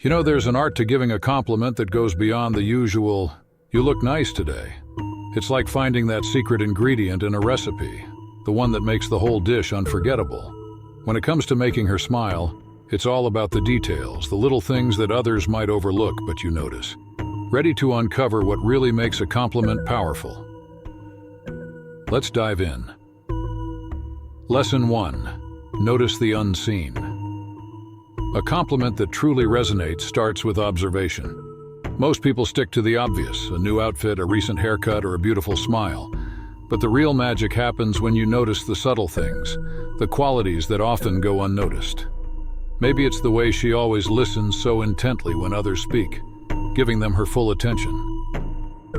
You know, there's an art to giving a compliment that goes beyond the usual, "You look nice today." It's like finding that secret ingredient in a recipe, the one that makes the whole dish unforgettable. When it comes to making her smile, it's all about the details, the little things that others might overlook but you notice. Ready to uncover what really makes a compliment powerful? Let's dive in. Lesson 1. Notice the unseen. A compliment that truly resonates starts with observation. Most people stick to the obvious, a new outfit, a recent haircut, or a beautiful smile. But the real magic happens when you notice the subtle things, the qualities that often go unnoticed. Maybe it's the way she always listens so intently when others speak, giving them her full attention.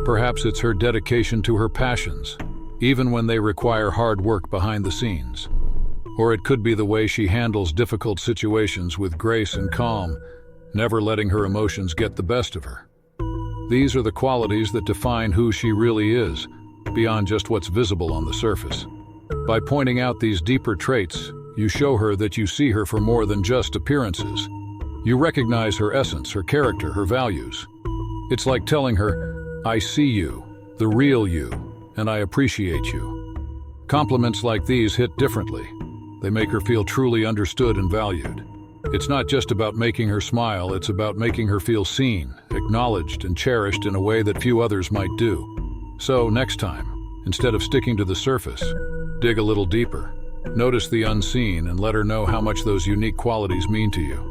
Perhaps it's her dedication to her passions, even when they require hard work behind the scenes. Or it could be the way she handles difficult situations with grace and calm, never letting her emotions get the best of her. These are the qualities that define who she really is, beyond just what's visible on the surface. By pointing out these deeper traits, you show her that you see her for more than just appearances. You recognize her essence, her character, her values. It's like telling her, "I see you, the real you, and I appreciate you." Compliments like these hit differently. They make her feel truly understood and valued. It's not just about making her smile, it's about making her feel seen, acknowledged, and cherished in a way that few others might do. So, next time, instead of sticking to the surface, dig a little deeper. Notice the unseen and let her know how much those unique qualities mean to you.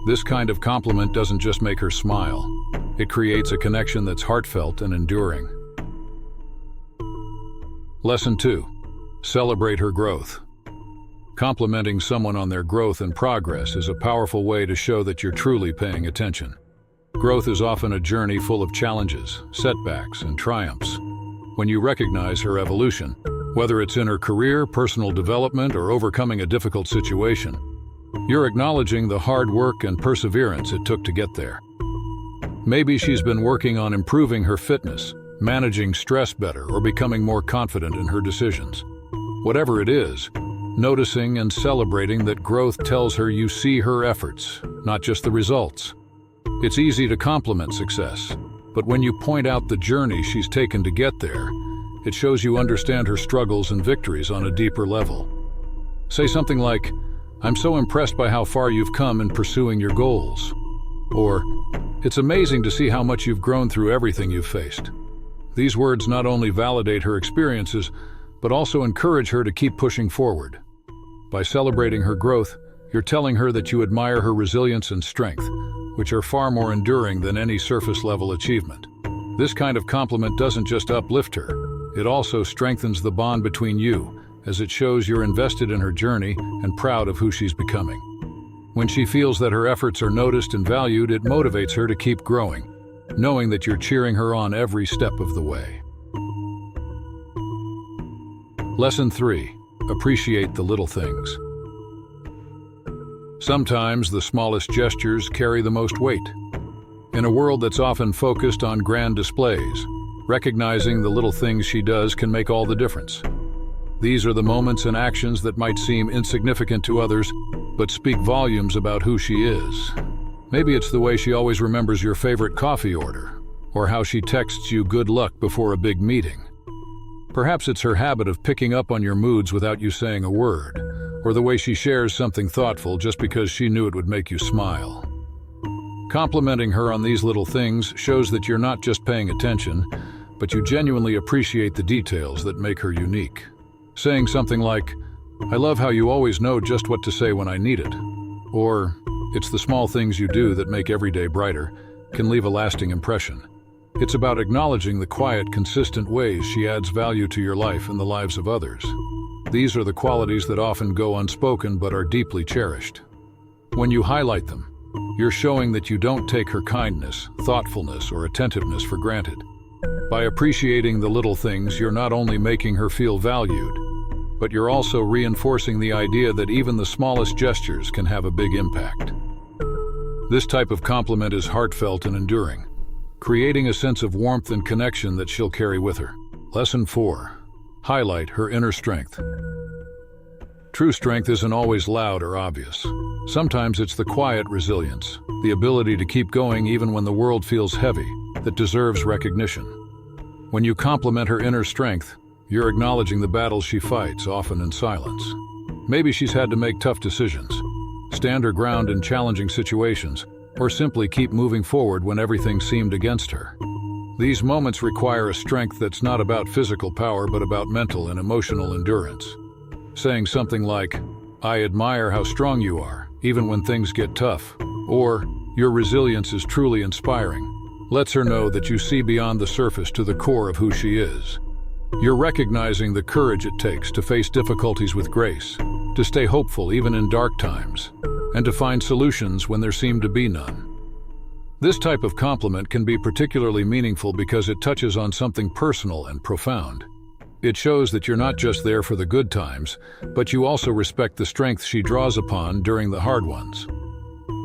This kind of compliment doesn't just make her smile. It creates a connection that's heartfelt and enduring. Lesson 2. Celebrate her growth. Complimenting someone on their growth and progress is a powerful way to show that you're truly paying attention. Growth is often a journey full of challenges, setbacks, and triumphs. When you recognize her evolution, whether it's in her career, personal development, or overcoming a difficult situation, you're acknowledging the hard work and perseverance it took to get there. Maybe she's been working on improving her fitness, managing stress better, or becoming more confident in her decisions. Whatever it is, noticing and celebrating that growth tells her you see her efforts, not just the results. It's easy to compliment success, but when you point out the journey she's taken to get there, it shows you understand her struggles and victories on a deeper level. Say something like, "I'm so impressed by how far you've come in pursuing your goals." Or, "It's amazing to see how much you've grown through everything you've faced." These words not only validate her experiences, but also encourage her to keep pushing forward. By celebrating her growth, you're telling her that you admire her resilience and strength, which are far more enduring than any surface-level achievement. This kind of compliment doesn't just uplift her, it also strengthens the bond between you, as it shows you're invested in her journey and proud of who she's becoming. When she feels that her efforts are noticed and valued, it motivates her to keep growing, knowing that you're cheering her on every step of the way. Lesson 3. Appreciate the little things. Sometimes the smallest gestures carry the most weight. In a world that's often focused on grand displays, recognizing the little things she does can make all the difference. These are the moments and actions that might seem insignificant to others, but speak volumes about who she is. Maybe it's the way she always remembers your favorite coffee order, or how she texts you good luck before a big meeting. Perhaps it's her habit of picking up on your moods without you saying a word, or the way she shares something thoughtful just because she knew it would make you smile. Complimenting her on these little things shows that you're not just paying attention, but you genuinely appreciate the details that make her unique. Saying something like, "I love how you always know just what to say when I need it," or "It's the small things you do that make every day brighter," can leave a lasting impression. It's about acknowledging the quiet, consistent ways she adds value to your life and the lives of others. These are the qualities that often go unspoken but are deeply cherished. When you highlight them, you're showing that you don't take her kindness, thoughtfulness, or attentiveness for granted. By appreciating the little things, you're not only making her feel valued, but you're also reinforcing the idea that even the smallest gestures can have a big impact. This type of compliment is heartfelt and enduring, creating a sense of warmth and connection that she'll carry with her. Lesson 4. Highlight her inner strength. True strength isn't always loud or obvious. Sometimes it's the quiet resilience, the ability to keep going even when the world feels heavy, that deserves recognition. When you compliment her inner strength, you're acknowledging the battles she fights, often in silence. Maybe she's had to make tough decisions, stand her ground in challenging situations, or simply keep moving forward when everything seemed against her. These moments require a strength that's not about physical power but about mental and emotional endurance. Saying something like, "I admire how strong you are, even when things get tough," or "Your resilience is truly inspiring," lets her know that you see beyond the surface to the core of who she is. You're recognizing the courage it takes to face difficulties with grace, to stay hopeful even in dark times, and to find solutions when there seem to be none. This type of compliment can be particularly meaningful because it touches on something personal and profound. It shows that you're not just there for the good times, but you also respect the strength she draws upon during the hard ones.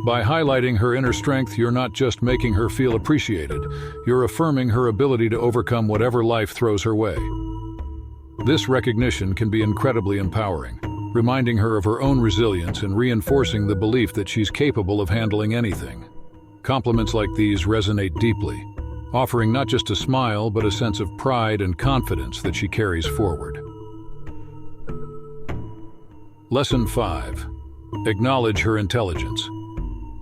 By highlighting her inner strength, you're not just making her feel appreciated, you're affirming her ability to overcome whatever life throws her way. This recognition can be incredibly empowering, reminding her of her own resilience and reinforcing the belief that she's capable of handling anything. Compliments like these resonate deeply, offering not just a smile but a sense of pride and confidence that she carries forward. Lesson 5. Acknowledge her intelligence.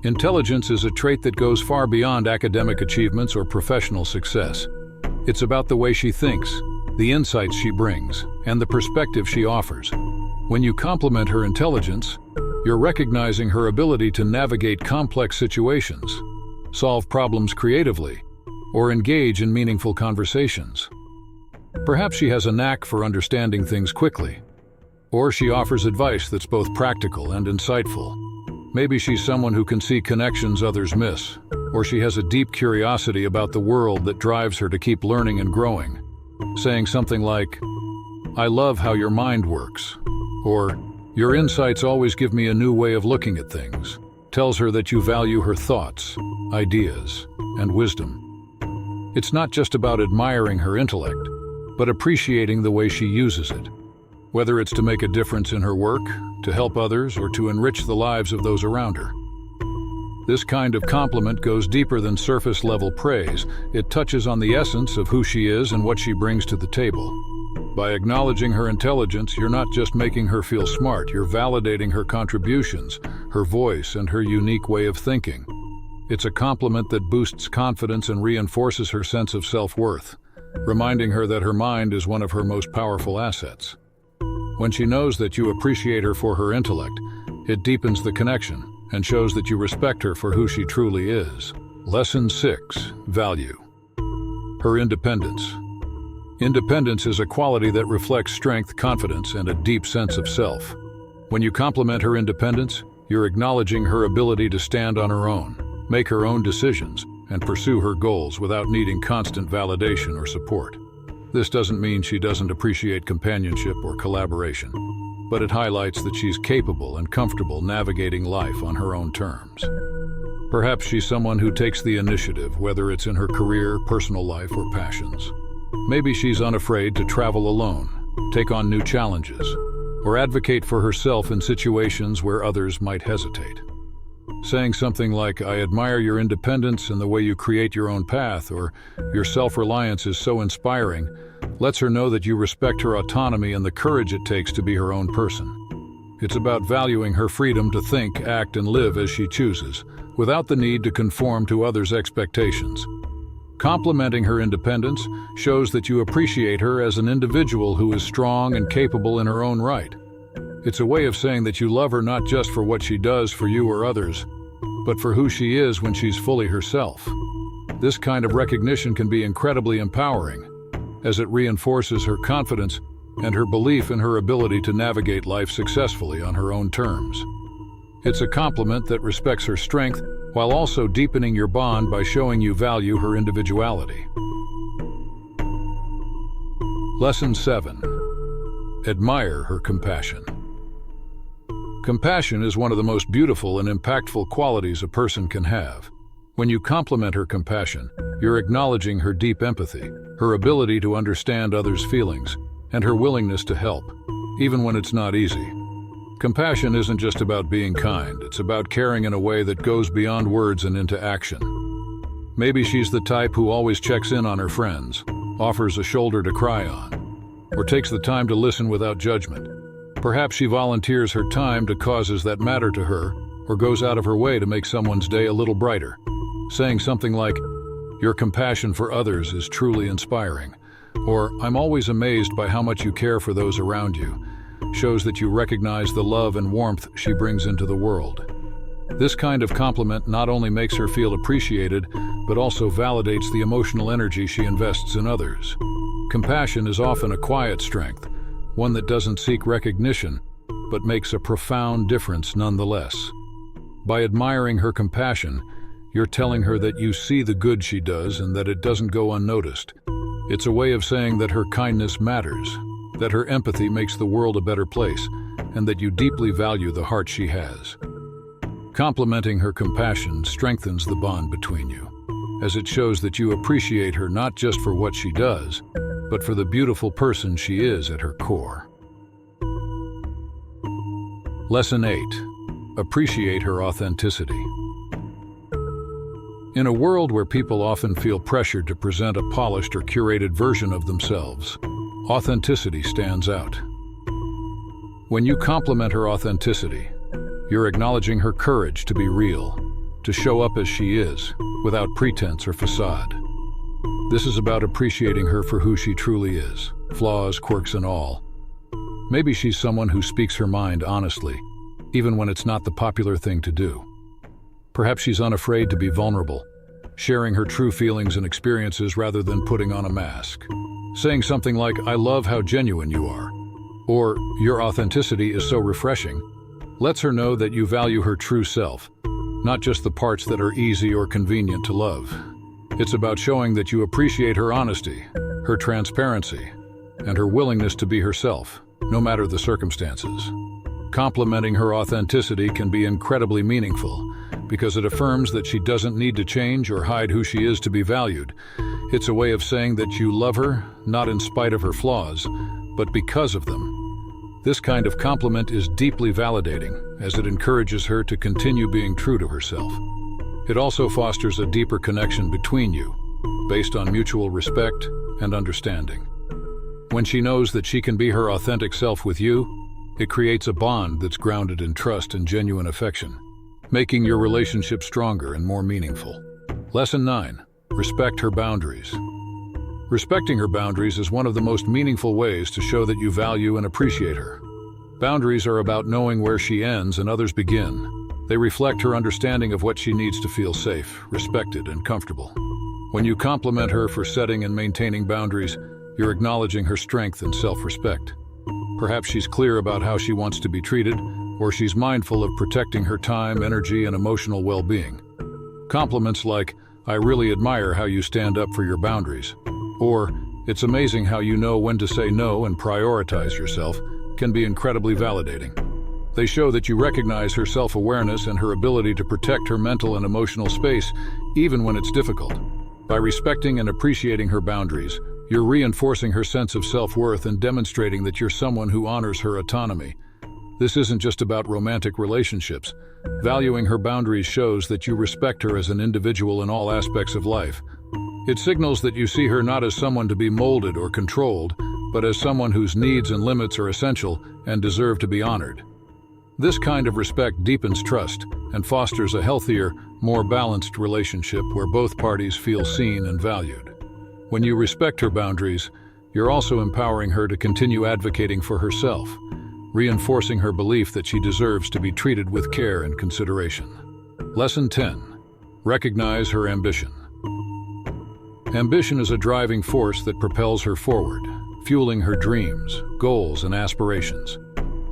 Intelligence is a trait that goes far beyond academic achievements or professional success. It's about the way she thinks, the insights she brings, and the perspective she offers. When you compliment her intelligence, you're recognizing her ability to navigate complex situations, solve problems creatively, or engage in meaningful conversations. Perhaps she has a knack for understanding things quickly, or she offers advice that's both practical and insightful. Maybe she's someone who can see connections others miss, or she has a deep curiosity about the world that drives her to keep learning and growing. Saying something like, "I love how your mind works," or "Your insights always give me a new way of looking at things," tells her that you value her thoughts, ideas, and wisdom. It's not just about admiring her intellect, but appreciating the way she uses it. Whether it's to make a difference in her work, to help others, or to enrich the lives of those around her. This kind of compliment goes deeper than surface-level praise. It touches on the essence of who she is and what she brings to the table. By acknowledging her intelligence, you're not just making her feel smart, you're validating her contributions, her voice, and her unique way of thinking. It's a compliment that boosts confidence and reinforces her sense of self-worth, reminding her that her mind is one of her most powerful assets. When she knows that you appreciate her for her intellect, it deepens the connection and shows that you respect her for who she truly is. Lesson 6. Value. Her independence. Independence is a quality that reflects strength, confidence, and a deep sense of self. When you compliment her independence, you're acknowledging her ability to stand on her own, make her own decisions, and pursue her goals without needing constant validation or support. This doesn't mean she doesn't appreciate companionship or collaboration, but it highlights that she's capable and comfortable navigating life on her own terms. Perhaps she's someone who takes the initiative, whether it's in her career, personal life, or passions. Maybe she's unafraid to travel alone, take on new challenges, or advocate for herself in situations where others might hesitate. Saying something like, "I admire your independence and the way you create your own path," or "Your self-reliance is so inspiring," lets her know that you respect her autonomy and the courage it takes to be her own person. It's about valuing her freedom to think, act, and live as she chooses, without the need to conform to others' expectations. Complimenting her independence shows that you appreciate her as an individual who is strong and capable in her own right. It's a way of saying that you love her not just for what she does for you or others, but for who she is when she's fully herself. This kind of recognition can be incredibly empowering, as it reinforces her confidence and her belief in her ability to navigate life successfully on her own terms. It's a compliment that respects her strength while also deepening your bond by showing you value her individuality. Lesson 7. Admire her compassion. Compassion is one of the most beautiful and impactful qualities a person can have. When you compliment her compassion, you're acknowledging her deep empathy, her ability to understand others' feelings, and her willingness to help, even when it's not easy. Compassion isn't just about being kind, it's about caring in a way that goes beyond words and into action. Maybe she's the type who always checks in on her friends, offers a shoulder to cry on, or takes the time to listen without judgment. Perhaps she volunteers her time to causes that matter to her, or goes out of her way to make someone's day a little brighter. Saying something like, "Your compassion for others is truly inspiring," or "I'm always amazed by how much you care for those around you," shows that you recognize the love and warmth she brings into the world. This kind of compliment not only makes her feel appreciated, but also validates the emotional energy she invests in others. Compassion is often a quiet strength, one that doesn't seek recognition, but makes a profound difference nonetheless. By admiring her compassion, you're telling her that you see the good she does and that it doesn't go unnoticed. It's a way of saying that her kindness matters, that her empathy makes the world a better place, and that you deeply value the heart she has. Complimenting her compassion strengthens the bond between you, as it shows that you appreciate her not just for what she does, but for the beautiful person she is at her core. Lesson 8. Appreciate her authenticity. In a world where people often feel pressured to present a polished or curated version of themselves, authenticity stands out. When you compliment her authenticity, you're acknowledging her courage to be real, to show up as she is, without pretense or facade. This is about appreciating her for who she truly is, flaws, quirks, and all. Maybe she's someone who speaks her mind honestly, even when it's not the popular thing to do. Perhaps she's unafraid to be vulnerable, sharing her true feelings and experiences rather than putting on a mask. Saying something like, "I love how genuine you are," or "Your authenticity is so refreshing," lets her know that you value her true self, not just the parts that are easy or convenient to love. It's about showing that you appreciate her honesty, her transparency, and her willingness to be herself, no matter the circumstances. Complimenting her authenticity can be incredibly meaningful, because it affirms that she doesn't need to change or hide who she is to be valued. It's a way of saying that you love her, not in spite of her flaws, but because of them. This kind of compliment is deeply validating, as it encourages her to continue being true to herself. It also fosters a deeper connection between you, based on mutual respect and understanding. When she knows that she can be her authentic self with you, it creates a bond that's grounded in trust and genuine affection, making your relationship stronger and more meaningful. Lesson 9. Respect her boundaries. Respecting her boundaries is one of the most meaningful ways to show that you value and appreciate her. Boundaries are about knowing where she ends and others begin. They reflect her understanding of what she needs to feel safe, respected, and comfortable. When you compliment her for setting and maintaining boundaries, you're acknowledging her strength and self-respect. Perhaps she's clear about how she wants to be treated, or she's mindful of protecting her time, energy, and emotional well-being. Compliments like, "I really admire how you stand up for your boundaries," or "It's amazing how you know when to say no and prioritize yourself," can be incredibly validating. They show that you recognize her self-awareness and her ability to protect her mental and emotional space, even when it's difficult. By respecting and appreciating her boundaries, you're reinforcing her sense of self-worth and demonstrating that you're someone who honors her autonomy. This isn't just about romantic relationships. Valuing her boundaries shows that you respect her as an individual in all aspects of life. It signals that you see her not as someone to be molded or controlled, but as someone whose needs and limits are essential and deserve to be honored. This kind of respect deepens trust and fosters a healthier, more balanced relationship where both parties feel seen and valued. When you respect her boundaries, you're also empowering her to continue advocating for herself, reinforcing her belief that she deserves to be treated with care and consideration. Lesson 10. Recognize her ambition. Ambition is a driving force that propels her forward, fueling her dreams, goals, and aspirations.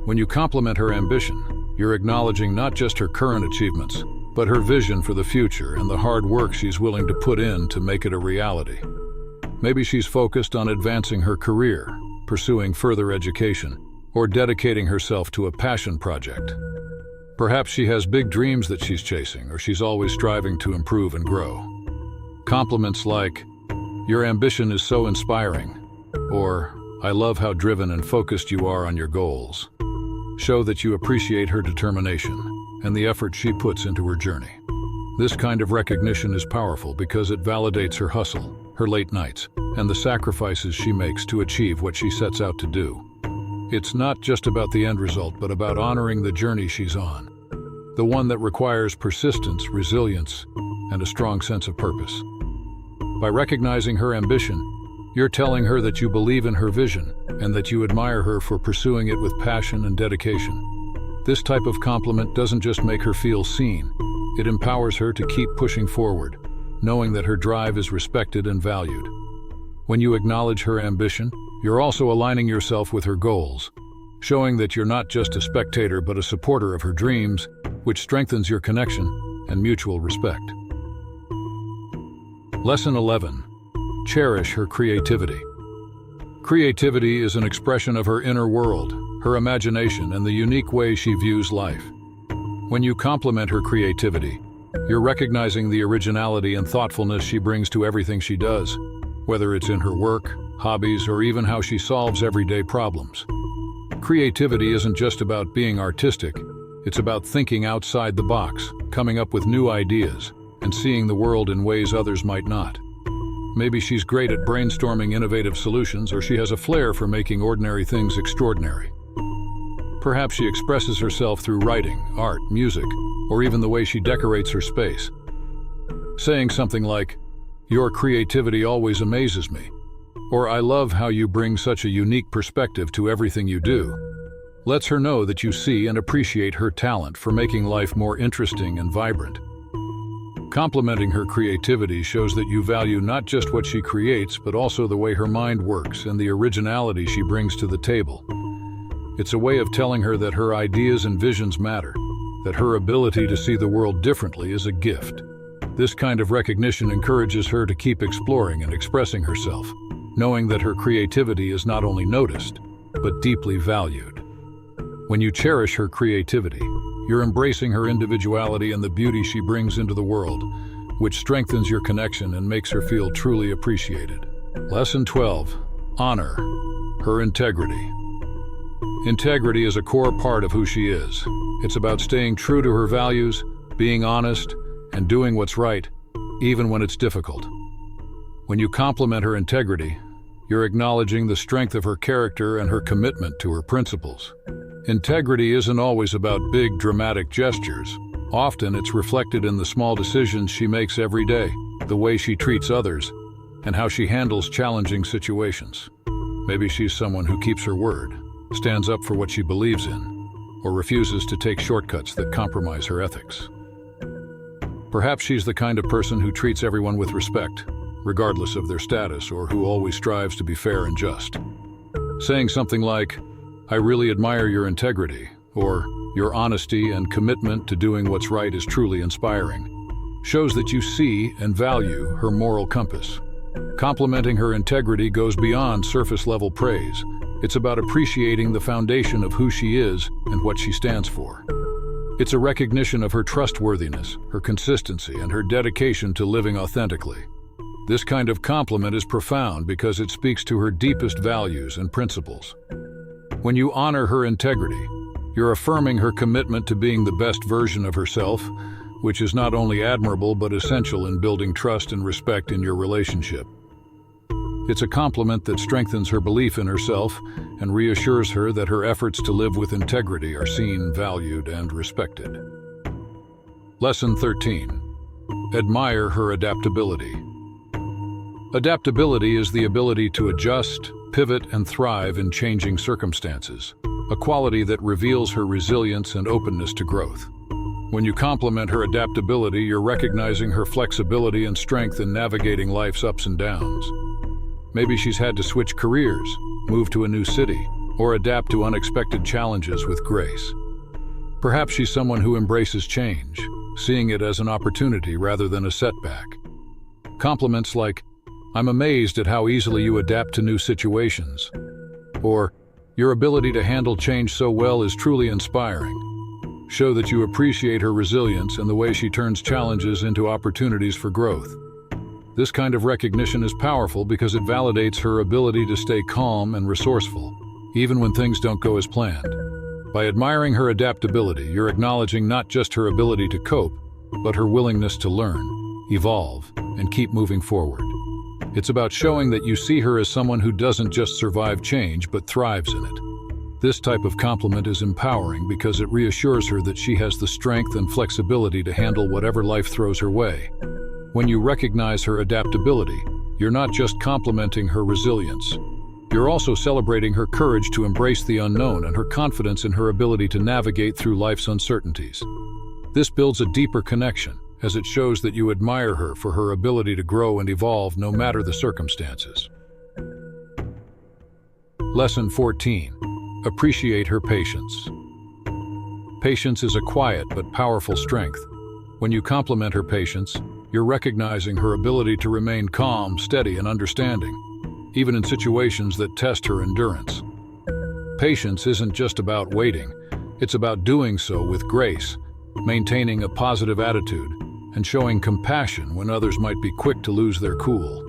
When you compliment her ambition, you're acknowledging not just her current achievements, but her vision for the future and the hard work she's willing to put in to make it a reality. Maybe she's focused on advancing her career, pursuing further education, or dedicating herself to a passion project. Perhaps she has big dreams that she's chasing, or she's always striving to improve and grow. Compliments like, "Your ambition is so inspiring," or "I love how driven and focused you are on your goals," show that you appreciate her determination and the effort she puts into her journey. This kind of recognition is powerful because it validates her hustle, her late nights, and the sacrifices she makes to achieve what she sets out to do. It's not just about the end result, but about honoring the journey she's on, the one that requires persistence, resilience, and a strong sense of purpose. By recognizing her ambition, you're telling her that you believe in her vision and that you admire her for pursuing it with passion and dedication. This type of compliment doesn't just make her feel seen, it empowers her to keep pushing forward, knowing that her drive is respected and valued. When you acknowledge her ambition, you're also aligning yourself with her goals, showing that you're not just a spectator but a supporter of her dreams, which strengthens your connection and mutual respect. Lesson 11. Cherish her creativity. Creativity is an expression of her inner world, her imagination, and the unique way she views life. When you compliment her creativity, you're recognizing the originality and thoughtfulness she brings to everything she does, whether it's in her work, hobbies, or even how she solves everyday problems. Creativity isn't just about being artistic, it's about thinking outside the box, coming up with new ideas, and seeing the world in ways others might not. Maybe she's great at brainstorming innovative solutions, or she has a flair for making ordinary things extraordinary. Perhaps she expresses herself through writing, art, music, or even the way she decorates her space. Saying something like, "Your creativity always amazes me," or "I love how you bring such a unique perspective to everything you do," lets her know that you see and appreciate her talent for making life more interesting and vibrant. Complimenting her creativity shows that you value not just what she creates, but also the way her mind works and the originality she brings to the table. It's a way of telling her that her ideas and visions matter, that her ability to see the world differently is a gift. This kind of recognition encourages her to keep exploring and expressing herself, knowing that her creativity is not only noticed, but deeply valued. When you cherish her creativity, you're embracing her individuality and the beauty she brings into the world, which strengthens your connection and makes her feel truly appreciated. Lesson 12. Honor her integrity. Integrity is a core part of who she is. It's about staying true to her values, being honest, and doing what's right, even when it's difficult. When you compliment her integrity, you're acknowledging the strength of her character and her commitment to her principles. Integrity isn't always about big, dramatic gestures. Often it's reflected in the small decisions she makes every day, the way she treats others, and how she handles challenging situations. Maybe she's someone who keeps her word, stands up for what she believes in, or refuses to take shortcuts that compromise her ethics. Perhaps she's the kind of person who treats everyone with respect, regardless of their status, or who always strives to be fair and just. Saying something like, "I really admire your integrity," or "Your honesty and commitment to doing what's right is truly inspiring," shows that you see and value her moral compass. Complimenting her integrity goes beyond surface-level praise. It's about appreciating the foundation of who she is and what she stands for. It's a recognition of her trustworthiness, her consistency, and her dedication to living authentically. This kind of compliment is profound because it speaks to her deepest values and principles. When you honor her integrity, you're affirming her commitment to being the best version of herself, which is not only admirable but essential in building trust and respect in your relationship. It's a compliment that strengthens her belief in herself and reassures her that her efforts to live with integrity are seen, valued, and respected. Lesson 13. Admire her adaptability. Adaptability is the ability to adjust, pivot, and thrive in changing circumstances, a quality that reveals her resilience and openness to growth. When you compliment her adaptability, you're recognizing her flexibility and strength in navigating life's ups and downs. Maybe she's had to switch careers, move to a new city, or adapt to unexpected challenges with grace. Perhaps she's someone who embraces change, seeing it as an opportunity rather than a setback. Compliments like, "I'm amazed at how easily you adapt to new situations," or "Your ability to handle change so well is truly inspiring," show that you appreciate her resilience and the way she turns challenges into opportunities for growth. This kind of recognition is powerful because it validates her ability to stay calm and resourceful, even when things don't go as planned. By admiring her adaptability, you're acknowledging not just her ability to cope, but her willingness to learn, evolve, and keep moving forward. It's about showing that you see her as someone who doesn't just survive change, but thrives in it. This type of compliment is empowering because it reassures her that she has the strength and flexibility to handle whatever life throws her way. When you recognize her adaptability, you're not just complimenting her resilience. You're also celebrating her courage to embrace the unknown and her confidence in her ability to navigate through life's uncertainties. This builds a deeper connection, as it shows that you admire her for her ability to grow and evolve no matter the circumstances. Lesson 14. Appreciate her patience. Patience is a quiet but powerful strength. When you compliment her patience, you're recognizing her ability to remain calm, steady, and understanding, even in situations that test her endurance. Patience isn't just about waiting, it's about doing so with grace, maintaining a positive attitude, and showing compassion when others might be quick to lose their cool.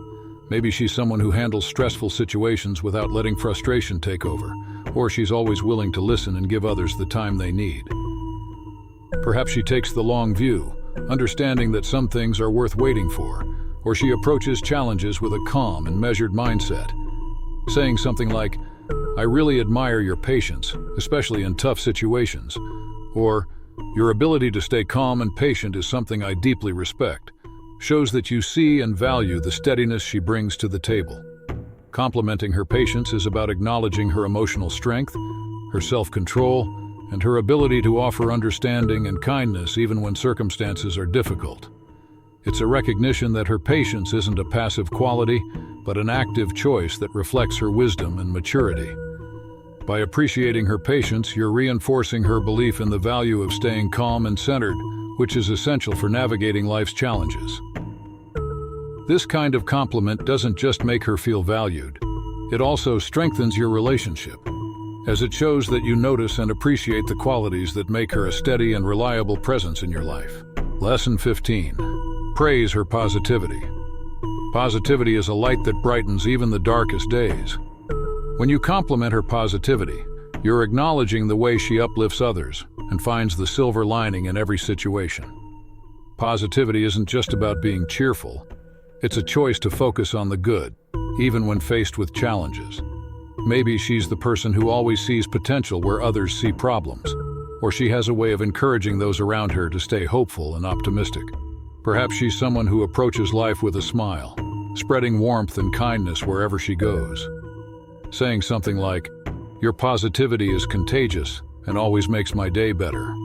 Maybe she's someone who handles stressful situations without letting frustration take over, or she's always willing to listen and give others the time they need. Perhaps she takes the long view, understanding that some things are worth waiting for, or she approaches challenges with a calm and measured mindset. Saying something like, "I really admire your patience, especially in tough situations," or "Your ability to stay calm and patient is something I deeply respect," shows that you see and value the steadiness she brings to the table. Complimenting her patience is about acknowledging her emotional strength, her self-control, and her ability to offer understanding and kindness even when circumstances are difficult. It's a recognition that her patience isn't a passive quality, but an active choice that reflects her wisdom and maturity. By appreciating her patience, you're reinforcing her belief in the value of staying calm and centered, which is essential for navigating life's challenges. This kind of compliment doesn't just make her feel valued, it also strengthens your relationship, as it shows that you notice and appreciate the qualities that make her a steady and reliable presence in your life. Lesson 15. Praise her positivity. Positivity is a light that brightens even the darkest days. When you compliment her positivity, you're acknowledging the way she uplifts others and finds the silver lining in every situation. Positivity isn't just about being cheerful, it's a choice to focus on the good, even when faced with challenges. Maybe she's the person who always sees potential where others see problems, or she has a way of encouraging those around her to stay hopeful and optimistic. Perhaps she's someone who approaches life with a smile, spreading warmth and kindness wherever she goes. Saying something like, "Your positivity is contagious and always makes my day better,"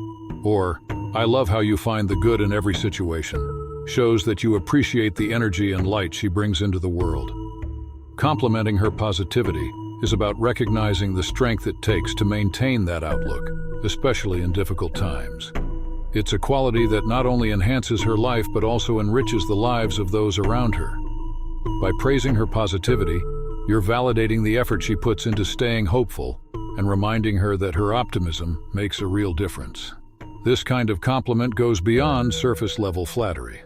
or "I love how you find the good in every situation," shows that you appreciate the energy and light she brings into the world. Complimenting her positivity is about recognizing the strength it takes to maintain that outlook, especially in difficult times. It's a quality that not only enhances her life but also enriches the lives of those around her. By praising her positivity, you're validating the effort she puts into staying hopeful and reminding her that her optimism makes a real difference. This kind of compliment goes beyond surface-level flattery.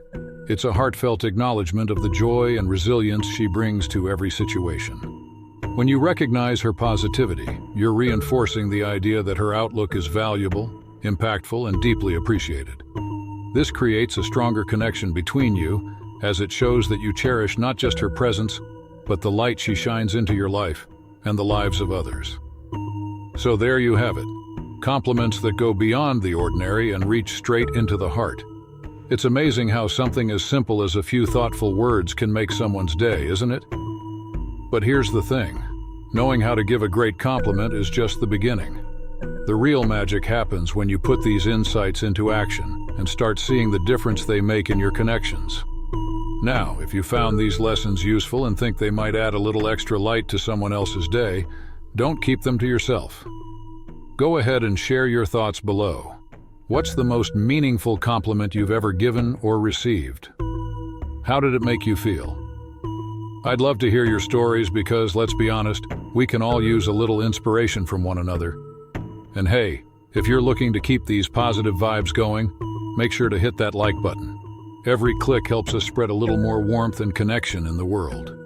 It's a heartfelt acknowledgement of the joy and resilience she brings to every situation. When you recognize her positivity, you're reinforcing the idea that her outlook is valuable, impactful, and deeply appreciated. This creates a stronger connection between you, as it shows that you cherish not just her presence, but the light she shines into your life and the lives of others. So there you have it, compliments that go beyond the ordinary and reach straight into the heart. It's amazing how something as simple as a few thoughtful words can make someone's day, isn't it? But here's the thing, knowing how to give a great compliment is just the beginning. The real magic happens when you put these insights into action and start seeing the difference they make in your connections. Now, if you found these lessons useful and think they might add a little extra light to someone else's day, don't keep them to yourself. Go ahead and share your thoughts below. What's the most meaningful compliment you've ever given or received? How did it make you feel? I'd love to hear your stories because, let's be honest, we can all use a little inspiration from one another. And hey, if you're looking to keep these positive vibes going, make sure to hit that like button. Every click helps us spread a little more warmth and connection in the world.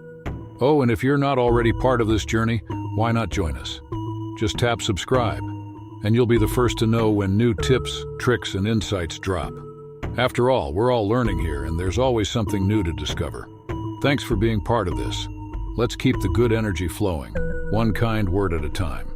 Oh, and if you're not already part of this journey, why not join us? Just tap subscribe. and you'll be the first to know when new tips, tricks, and insights drop. After all, we're all learning here, and there's always something new to discover. Thanks for being part of this. Let's keep the good energy flowing, one kind word at a time.